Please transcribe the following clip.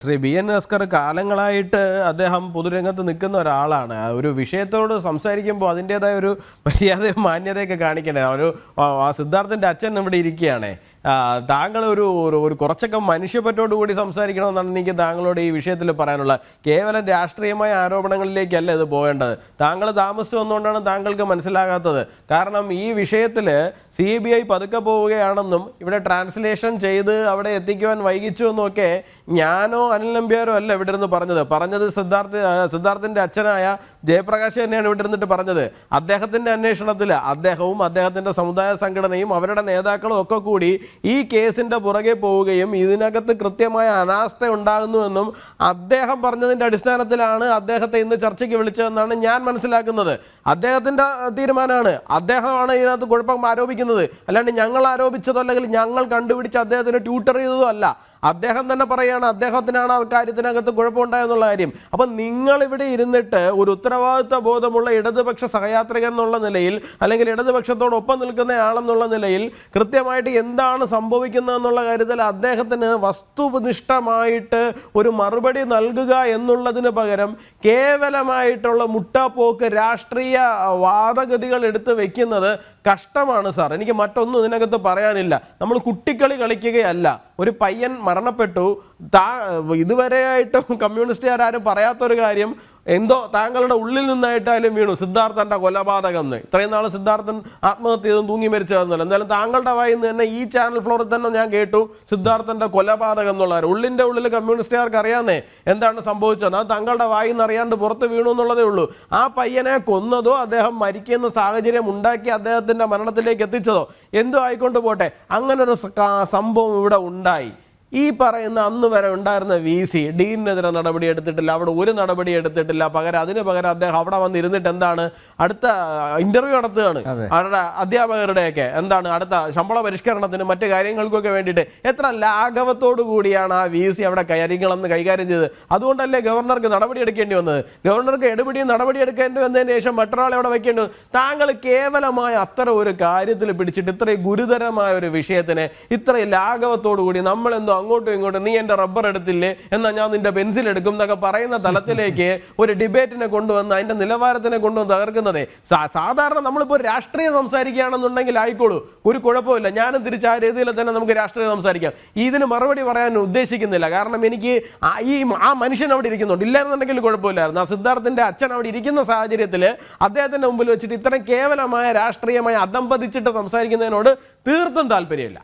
Shri B N Bhaskar കാലങ്ങളായിട്ട് അദ്ദേഹം പൊതുരംഗത്ത് നിൽക്കുന്ന ഒരാളാണ്. ഒരു വിഷയത്തോട് സംസാരിക്കുമ്പോൾ അതിൻ്റെതായ ഒരു മര്യാദയും മാന്യതയൊക്കെ കാണിക്കണേ. സിദ്ധാർത്ഥൻ്റെ അച്ഛൻ ഇവിടെ ഇരിക്കുകയാണ്. താങ്കൾ ഒരു കുറച്ചൊക്കെ മനുഷ്യപ്പറ്റോടുകൂടി സംസാരിക്കണമെന്നാണ് എനിക്ക് താങ്കളോട് ഈ വിഷയത്തിൽ പറയാനുള്ള. കേവലം രാഷ്ട്രീയമായ ആരോപണങ്ങളിലേക്കല്ല ഇത് പോകേണ്ടത്. താങ്കൾ താമസിച്ചു വന്നുകൊണ്ടാണ് താങ്കൾക്ക് മനസ്സിലാകാത്തത്. കാരണം ഈ വിഷയത്തിൽ CBI പതുക്കെ പോവുകയാണെന്നും ഇവിടെ ട്രാൻസ്ലേഷൻ ചെയ്ത് അവിടെ എത്തിക്കുവാൻ വൈകിച്ചു എന്നൊക്കെ ഞാനോ അനിൽ നമ്പ്യാരോ അല്ല ഇവിടെ ഇരുന്ന് പറഞ്ഞത് സിദ്ധാർത്ഥിൻ്റെ അച്ഛനായ ജയപ്രകാശ് തന്നെയാണ് ഇവിടെ ഇരുന്നിട്ട് പറഞ്ഞത്. അദ്ദേഹത്തിൻ്റെ അന്വേഷണത്തിൽ അദ്ദേഹവും അദ്ദേഹത്തിൻ്റെ സമുദായ സംഘടനയും അവരുടെ നേതാക്കളും ഒക്കെ കൂടി ഈ കേസിൻ്റെ പുറകെ പോവുകയും ഇതിനകത്ത് കൃത്യമായ അനാസ്ഥ ഉണ്ടാകുന്നുവെന്നും അദ്ദേഹം പറഞ്ഞതിൻ്റെ അടിസ്ഥാനത്തിലാണ് അദ്ദേഹത്തെ ഇന്ന് ചർച്ചയ്ക്ക് വിളിച്ചതെന്നാണ് ഞാൻ മനസ്സിലാക്കുന്നത്. അദ്ദേഹത്തിൻ്റെ തീരുമാനമാണ്. അദ്ദേഹമാണ് ഇതിനകത്ത് കുഴപ്പം ആരോപിക്കുന്നത്. അല്ലാണ്ട് ഞങ്ങൾ ആരോപിച്ചതോ അല്ലെങ്കിൽ ഞങ്ങൾ കണ്ടുപിടിച്ച് അദ്ദേഹത്തിന് ട്യൂട്ടർ ചെയ്തതോ അല്ല. അദ്ദേഹം തന്നെ പറയുകയാണ് അദ്ദേഹത്തിനാണ് ആ കാര്യത്തിനകത്ത് കുഴപ്പമുണ്ടായെന്നുള്ള കാര്യം. അപ്പം നിങ്ങളിവിടെ ഇരുന്നിട്ട് ഒരു ഉത്തരവാദിത്വ ബോധമുള്ള ഇടതുപക്ഷ സഹയാത്രികൻ എന്നുള്ള നിലയിൽ അല്ലെങ്കിൽ ഇടതുപക്ഷത്തോടൊപ്പം നിൽക്കുന്നയാളെന്നുള്ള നിലയിൽ കൃത്യമായിട്ട് എന്താണ് സംഭവിക്കുന്നതെന്നുള്ള കാര്യത്തിൽ അദ്ദേഹത്തിന് വസ്തുനിഷ്ഠമായിട്ട് ഒരു മറുപടി നൽകുക എന്നുള്ളതിന് പകരം കേവലമായിട്ടുള്ള മുട്ടാപ്പോക്ക് രാഷ്ട്രീയ വാദഗതികൾ എടുത്ത് വെക്കുന്നത് കഷ്ടമാണ് സാർ. എനിക്ക് മറ്റൊന്നും ഇതിനകത്ത് പറയാനില്ല. നമ്മൾ കുട്ടിക്കളി കളിക്കുകയല്ല. ഒരു പയ്യൻ മരണപ്പെട്ടു. ഇതുവരെയായിട്ടും കമ്മ്യൂണിസ്റ്റുകാരും പറയാത്തൊരു കാര്യം എന്തോ താങ്കളുടെ ഉള്ളിൽ നിന്നായിട്ടായാലും വീണു സിദ്ധാർത്ഥൻ്റെ കൊലപാതകം എന്ന്. ഇത്രയും നാൾ സിദ്ധാർത്ഥൻ ആത്മഹത്യ ചെയ്തും തൂങ്ങി മരിച്ചതെന്നല്ല. എന്തായാലും താങ്കളുടെ വായിൽ നിന്ന് തന്നെ ഈ ചാനൽ ഫ്ലോറിൽ തന്നെ ഞാൻ കേട്ടു സിദ്ധാർത്ഥൻ്റെ കൊലപാതകം എന്നുള്ള കാര്യം. ഉള്ളിൻ്റെ ഉള്ളിൽ കമ്മ്യൂണിസ്റ്റുകാർക്ക് അറിയാന്നേ എന്താണ് സംഭവിച്ചത്. അത് താങ്കളുടെ വായിൽ നിന്ന് അറിയാണ്ട് പുറത്ത് വീണു എന്നുള്ളതേ ഉള്ളൂ. ആ പയ്യനെ കൊന്നതോ അദ്ദേഹം മരിക്കുന്ന സാഹചര്യം ഉണ്ടാക്കി അദ്ദേഹത്തിൻ്റെ മരണത്തിലേക്ക് എത്തിച്ചതോ എന്തോ ആയിക്കൊണ്ട് പോട്ടെ, അങ്ങനൊരു സംഭവം ഇവിടെ ഉണ്ടായി. ഈ പറയുന്ന അന്ന് വരെ ഉണ്ടായിരുന്ന VC ഡീനെതിരെ നടപടി എടുത്തിട്ടില്ല. അവിടെ ഒരു നടപടി എടുത്തിട്ടില്ല. അതിന് പകരം അദ്ദേഹം അവിടെ വന്നിരുന്നിട്ട് എന്താണ് അടുത്ത ഇന്റർവ്യൂ നടത്തുകയാണ്. അവരുടെ അധ്യാപകരുടെയൊക്കെ എന്താണ് അടുത്ത ശമ്പള പരിഷ്കരണത്തിന് മറ്റു കാര്യങ്ങൾക്കൊക്കെ വേണ്ടിയിട്ട്. എത്ര ലാഘവത്തോടു കൂടിയാണ് ആ VC അവിടെ കാര്യങ്ങളെന്ന് കൈകാര്യം ചെയ്തത്. അതുകൊണ്ടല്ലേ ഗവർണർക്ക് നടപടി എടുക്കേണ്ടി വന്നത്. ഗവർണർക്ക് നടപടി എടുക്കേണ്ടി വന്നതിന് ശേഷം മറ്റൊരാളെ അവിടെ വയ്ക്കേണ്ടി വന്നു. താങ്കൾ കേവലമായ അത്തരം ഒരു കാര്യത്തിൽ പിടിച്ചിട്ട് ഇത്രയും ഗുരുതരമായ ഒരു വിഷയത്തിനെ ഇത്രയും ലാഘവത്തോടു കൂടി നമ്മളെന്തോ അങ്ങോട്ടും ഇങ്ങോട്ടും നീ എൻ്റെ റബ്ബർ എടുത്തില്ലേ എന്നാൽ ഞാൻ നിന്റെ പെൻസിൽ എടുക്കും എന്നൊക്കെ പറയുന്ന തലത്തിലേക്ക് ഒരു ഡിബേറ്റിനെ കൊണ്ടുവന്ന് അതിൻ്റെ നിലവാരത്തിനെ കൊണ്ടുവന്ന് തകർക്കുന്നതേ. സാധാരണ നമ്മളിപ്പോൾ രാഷ്ട്രീയം സംസാരിക്കുകയാണെന്നുണ്ടെങ്കിൽ ആയിക്കോളൂ, ഒരു കുഴപ്പമില്ല. ഞാനും തിരിച്ച് ആ രീതിയിൽ തന്നെ നമുക്ക് രാഷ്ട്രീയം സംസാരിക്കാം. ഇതിന് മറുപടി പറയാൻ ഉദ്ദേശിക്കുന്നില്ല. കാരണം എനിക്ക് ആ മനുഷ്യൻ അവിടെ ഇരിക്കുന്നുണ്ട്. ഇല്ലായിരുന്നുണ്ടെങ്കിൽ കുഴപ്പമില്ലായിരുന്നു. ആ സിദ്ധാർത്ഥിൻ്റെ അച്ഛൻ അവിടെ ഇരിക്കുന്ന സാഹചര്യത്തിൽ അദ്ദേഹത്തിൻ്റെ മുമ്പിൽ വെച്ചിട്ട് ഇത്രയും കേവലമായ രാഷ്ട്രീയമായി അധംപതിച്ചിട്ട് സംസാരിക്കുന്നതിനോട് തീർത്തും താല്പര്യമില്ല.